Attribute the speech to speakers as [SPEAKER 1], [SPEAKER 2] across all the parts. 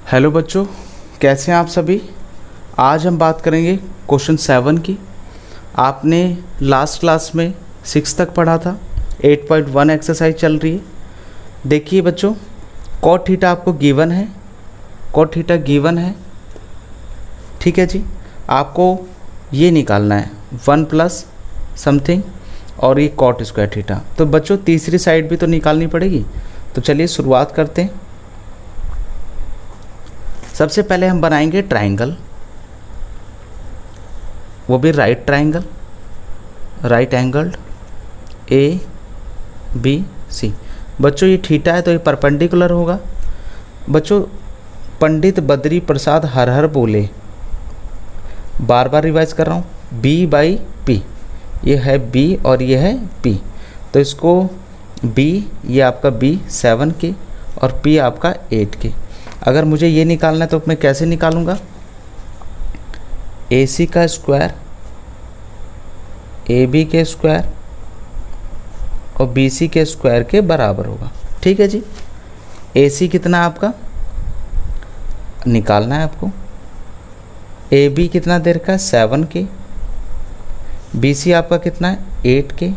[SPEAKER 1] Hello बच्चों, कैसे हैं आप सभी। आज हम बात करेंगे क्वेश्चन 7 की। आपने लास्ट क्लास में 6 तक पढ़ा था। 8.1 एक्सरसाइज चल रही है। देखिए बच्चों, कॉट थीटा आपको गिवन है, कॉट थीटा गिवन है, ठीक है जी। आपको ये निकालना है 1 प्लस समथिंग और ये कॉट स्क्वायर थीटा। तो बच्चों तीसरी साइड भी तो निकालनी पड़ेगी। तो चलिए शुरुआत करते हैं। सबसे पहले हम बनाएंगे ट्राइंगल, वो भी right triangle, right angled A B C. बच्चों ये थीटा है तो ये परपेंडिकुलर होगा। बच्चों पंडित बद्री प्रसाद हर हर बोले, बार बार रिवाइज कर रहा हूँ, बी बाई पी। ये है बी और ये है पी, तो इसको बी, ये आपका बी 7 के और पी आपका 8 के। अगर मुझे ये निकालना है तो मैं कैसे निकालूंगा, ए सी का स्क्वायर ए बी के स्क्वायर और बी सी के स्क्वायर के बराबर होगा। ठीक है जी। ए सी कितना आपका निकालना है आपको, ए बी कितना देर का 7 के, बी सी आपका कितना है 8 के,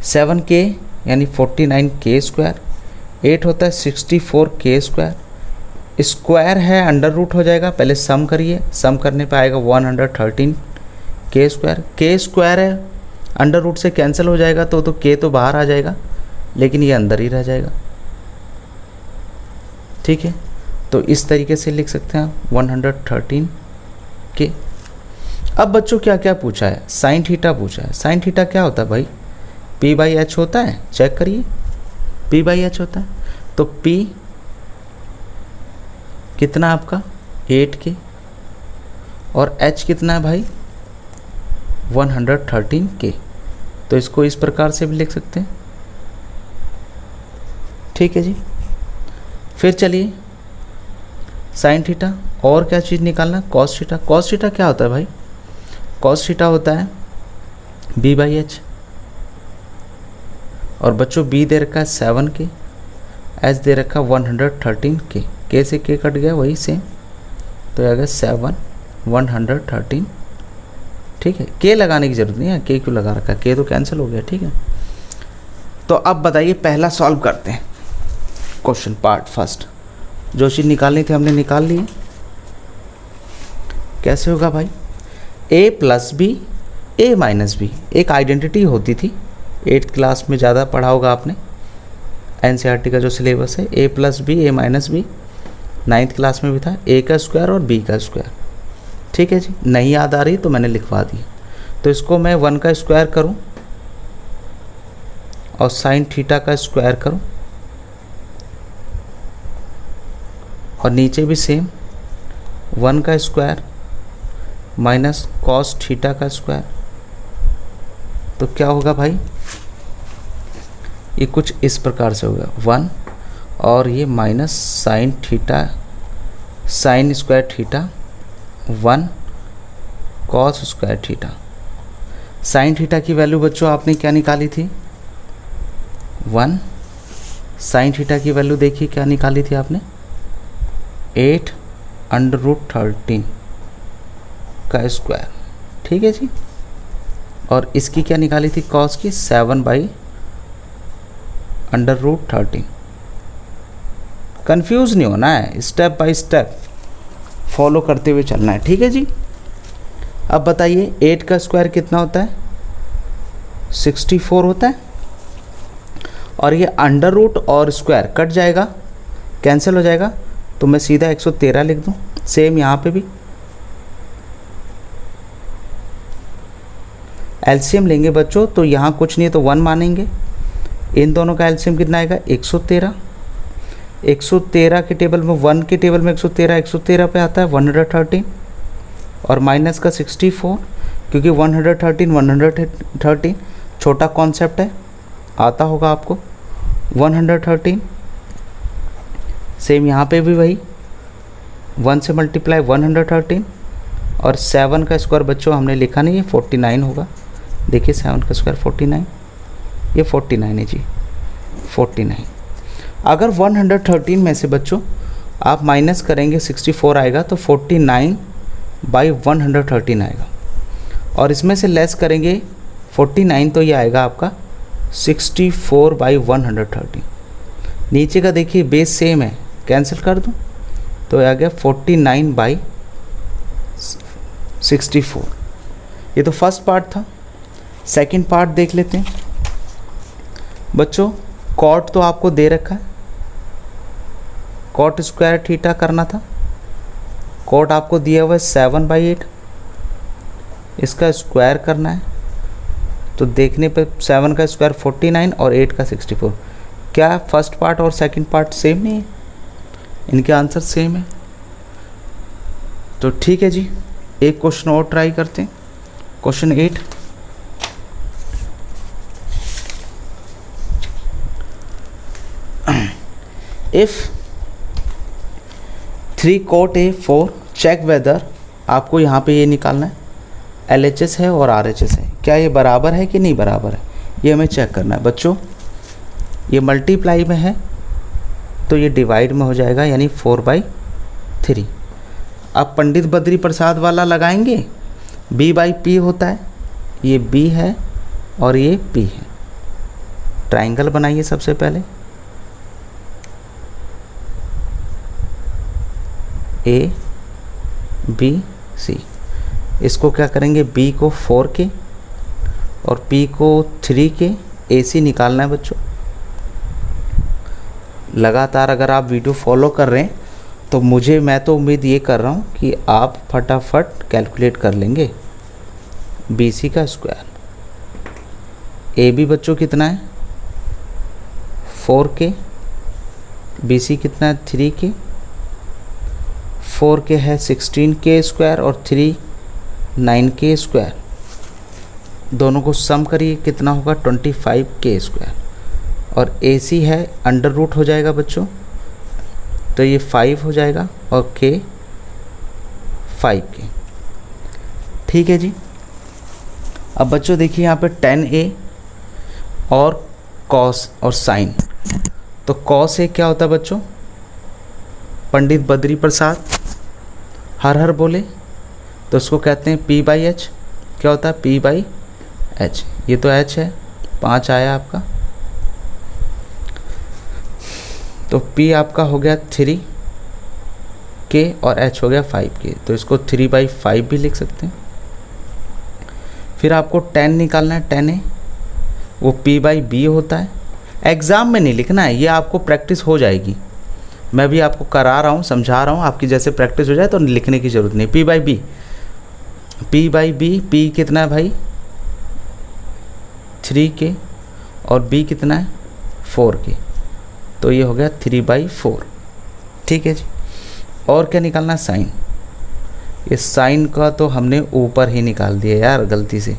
[SPEAKER 1] 7 के यानी 49 के स्क्वायर, 8 होता है 64 के स्क्वायर। स्क्वायर है अंडर रूट हो जाएगा, पहले सम करिए, सम करने पे आएगा 113 के स्क्वायर। के स्क्वायर है अंडर रूट से कैंसिल हो जाएगा तो के तो बाहर आ जाएगा, लेकिन ये अंदर ही रह जाएगा। ठीक है, तो इस तरीके से लिख सकते हैं आप 113 के। अब बच्चों क्या क्या पूछा है, साइन थीटा पूछा है। साइन थीटा क्या होता है भाई, पी बाई एच होता है, चेक करिए, पी बाई एच होता है। तो पी कितना आपका 8 के और एच कितना है भाई 113 के। तो इसको इस प्रकार से भी लिख सकते हैं। ठीक है जी। फिर चलिए साइन थीटा, और क्या चीज़ निकालना, कॉस थीटा। कॉस थीटा क्या होता है भाई, कॉस थीटा होता है बी बाई एच। और बच्चों बी दे रखा है 7 के, एच दे रखा 113 के से के कट गया वही सेम, तो आ गया 7 113। ठीक है, के लगाने की जरूरत नहीं है, के क्यों लगा रखा है, के तो कैंसिल हो गया। ठीक है, तो अब बताइए पहला सॉल्व करते हैं क्वेश्चन पार्ट फर्स्ट। जो चीज़ निकालनी थी हमने निकाल ली। कैसे होगा भाई, ए प्लस बी ए माइनस बी, एक आइडेंटिटी होती थी, 8th क्लास में ज़्यादा पढ़ा होगा आपने, एनसीईआरटी का जो सिलेबस है, ए प्लस बी ए माइनस बी। 9th क्लास में भी था, ए का स्क्वायर और बी का स्क्वायर। ठीक है जी, नहीं याद आ रही तो मैंने लिखवा दी। तो इसको मैं 1 का स्क्वायर करूं और साइन थीटा का स्क्वायर करूं, और नीचे भी सेम 1 का स्क्वायर माइनस कॉस थीटा का स्क्वायर। तो क्या होगा भाई, ये कुछ इस प्रकार से होगा 1 और ये minus sine theta, sine square theta 1 cos square theta. Sine theta की वैल्यू बच्चों आपने क्या निकाली थी 1, साइन थीटा की वैल्यू देखिए क्या निकाली थी आपने 8√13 का स्क्वायर। ठीक है जी, और इसकी क्या निकाली थी कॉस की 7/√13। कंफ्यूज नहीं होना है, स्टेप बाय स्टेप फॉलो करते हुए चलना है। ठीक है जी। अब बताइए 8 का स्क्वायर कितना होता है 64 होता है, और ये अंडर रूट और स्क्वायर कट जाएगा, कैंसिल हो जाएगा, तो मैं सीधा 113 लिख दूं। सेम यहाँ पे भी एलसीएम लेंगे बच्चों, तो यहाँ कुछ नहीं है तो 1 मानेंगे। इन दोनों का एलसीएम कितना आएगा 113। 113 के टेबल में 1 के टेबल में 113 पे आता है 113 और माइनस का 64, क्योंकि 113 छोटा कॉन्सेप्ट है, आता होगा आपको 113। सेम यहाँ पे भी वही 1 से मल्टीप्लाई 113 और 7 का स्क्वायर बच्चों हमने लिखा नहीं है 49 होगा। देखिए 7 का स्क्वायर 49, ये 49 है जी 49। अगर 113 में से बच्चों आप माइनस करेंगे 64 आएगा तो 49/113 आएगा, और इसमें से लेस करेंगे 49 तो ये आएगा आपका 64/113। नीचे का देखिए बेस सेम है, कैंसिल कर दूँ तो आ गया 49/64। ये तो फर्स्ट पार्ट था। सेकंड पार्ट देख लेते हैं बच्चों। कॉट तो आपको दे रखा है, कॉट स्क्वायर थीटा करना था। कॉट आपको दिया हुआ है 7/8, इसका स्क्वायर करना है। तो देखने पे 7 का स्क्वायर 49 और 8 का 64। क्या फर्स्ट पार्ट और सेकंड पार्ट सेम नहीं है? इनके आंसर सेम है। तो ठीक है जी, एक क्वेश्चन और ट्राई करते हैं। Question 8, if 3 cot A 4 check whether, आपको यहाँ पे ये निकालना है LHS है और RHS है, क्या ये बराबर है कि नहीं बराबर है, ये हमें चेक करना है बच्चों। ये मल्टीप्लाई में है तो ये डिवाइड में हो जाएगा, यानी 4/3। अब पंडित बद्री प्रसाद वाला लगाएंगे, B/P होता है, ये B है और ये P है। ट्राइंगल बनाइए सबसे पहले, ABC। इसको क्या करेंगे, B को 4 के और P को 3 के, AC निकालना है बच्चों। लगातार अगर आप वीडियो फॉलो कर रहे हैं तो मैं तो उम्मीद ये कर रहा हूँ कि आप फटाफट कैलकुलेट कर लेंगे। BC का स्क्वायर, AB बच्चों कितना है 4 के, BC कितना है 3 के, 4 के है 16 के स्क्वायर और 3 9 के स्क्वायर। दोनों को सम करिए कितना होगा 25 के स्क्वायर। और AC है अंडर रूट हो जाएगा बच्चों, तो ये 5 हो जाएगा और K 5 के। ठीक है जी। अब बच्चों देखिए यहाँ पे 10A और कॉस और साइन। तो कॉस ए क्या होता है बच्चों, पंडित बद्री प्रसाद हर हर बोले तो उसको कहते हैं P/H। क्या होता है P/H, ये तो H है, 5 आया आपका। तो P आपका हो गया 3 के और H हो गया 5 के, तो इसको 3/5 भी लिख सकते हैं। फिर आपको 10 निकालना है, 10A, वो P/B होता है। एग्ज़ाम में नहीं लिखना है, ये आपको प्रैक्टिस हो जाएगी। मैं भी आपको करा रहा हूँ, समझा रहा हूँ, आपकी जैसे प्रैक्टिस हो जाए तो लिखने की ज़रूरत नहीं। P/B, P कितना है भाई 3 के और B कितना है 4 के, तो ये हो गया 3/4। ठीक है जी। और क्या निकालना है, साइन। इस साइन का तो हमने ऊपर ही निकाल दिया यार गलती से।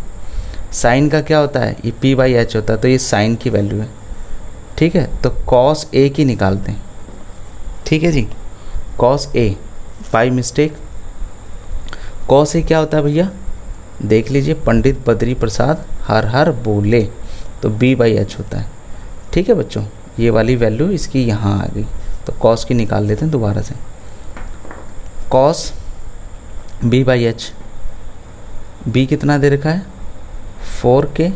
[SPEAKER 1] साइन का क्या होता है, ये P/H होता है, तो ये साइन की वैल्यू है। ठीक है, तो कॉस A की निकालते हैं। ठीक है जी, cos A by mistake. Cos A क्या होता है भैया, देख लीजिए, पंडित बद्री प्रसाद हर हर बोले, तो B/H होता है। ठीक है बच्चों, ये वाली वैल्यू इसकी यहाँ आ गई, तो कॉस की निकाल लेते हैं दोबारा से। कॉस B/H, B कितना दे रखा है 4 के,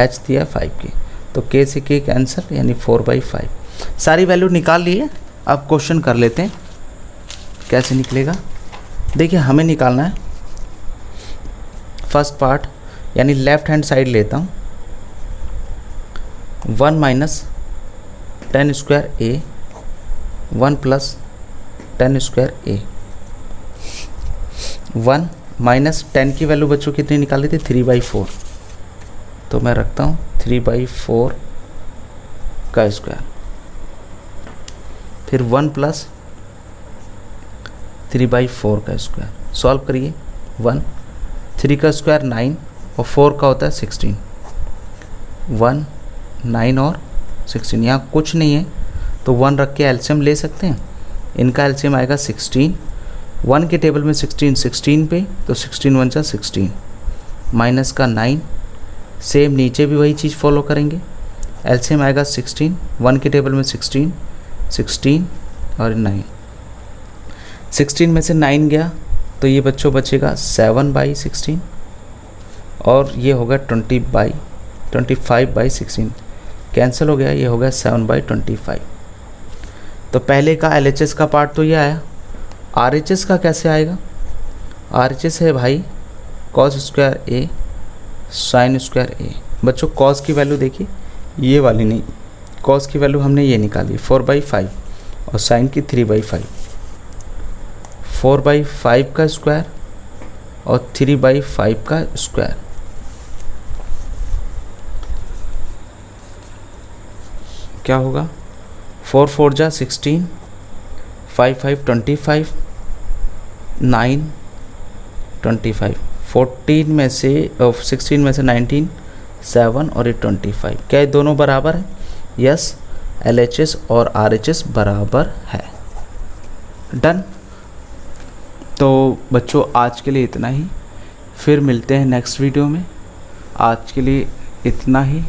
[SPEAKER 1] H दिया 5 के, तो K से K कैंसिल, यानी 4/5। सारी वैल्यू निकाल लिए। अब क्वेश्चन कर लेते हैं कैसे निकलेगा। देखिए हमें निकालना है फर्स्ट पार्ट, यानी लेफ्ट हैंड साइड लेता हूँ। 1 - 10 स्क्वायर A, 1 + 10 स्क्वायर A। 1 - 10 की वैल्यू बच्चों कितनी निकाली थी 3/4, तो मैं रखता हूँ 3/4 का स्क्वायर। फिर 1 + 3/4 का स्क्वायर, सॉल्व करिए। 1, 3 का स्क्वायर 9 और 4 का होता है 16। 1, 9 और 16, यहाँ कुछ नहीं है तो 1 रख के एलसीएम ले सकते हैं। इनका एलसीएम आएगा 16। 1 के टेबल में 16 16 पे, तो 16 × 1 = 16, माइनस का 9। सेम नीचे भी वही चीज़ फॉलो करेंगे। एलसीएम आएगा 16, 1 के टेबल में 16 16 और 9, 16 में से 9 गया तो ये बच्चों बचेगा 7/16 और ये होगा 25/16 कैंसिल हो गया, ये हो गया 7/25। तो पहले का LHS का पार्ट तो ये आया। RHS का कैसे आएगा? RHS है भाई cos square A sin square A। बच्चों cos की वैल्यू देखिए, ये वाली नहीं, cos की वैल्यू हमने ये निकाली 4/5 और sin की 3/5। 4/5 का स्क्वायर और 3/5 का स्क्वायर, क्या होगा? 4 4 जा 16, 5 5 25, 9 25। 14 में से 16 में से 19, 7 और ये 25। क्या ये दोनों बराबर है? यस, LHS और RHS बराबर है। डन। तो बच्चों आज के लिए इतना ही, फिर मिलते हैं नेक्स्ट वीडियो में। आज के लिए इतना ही।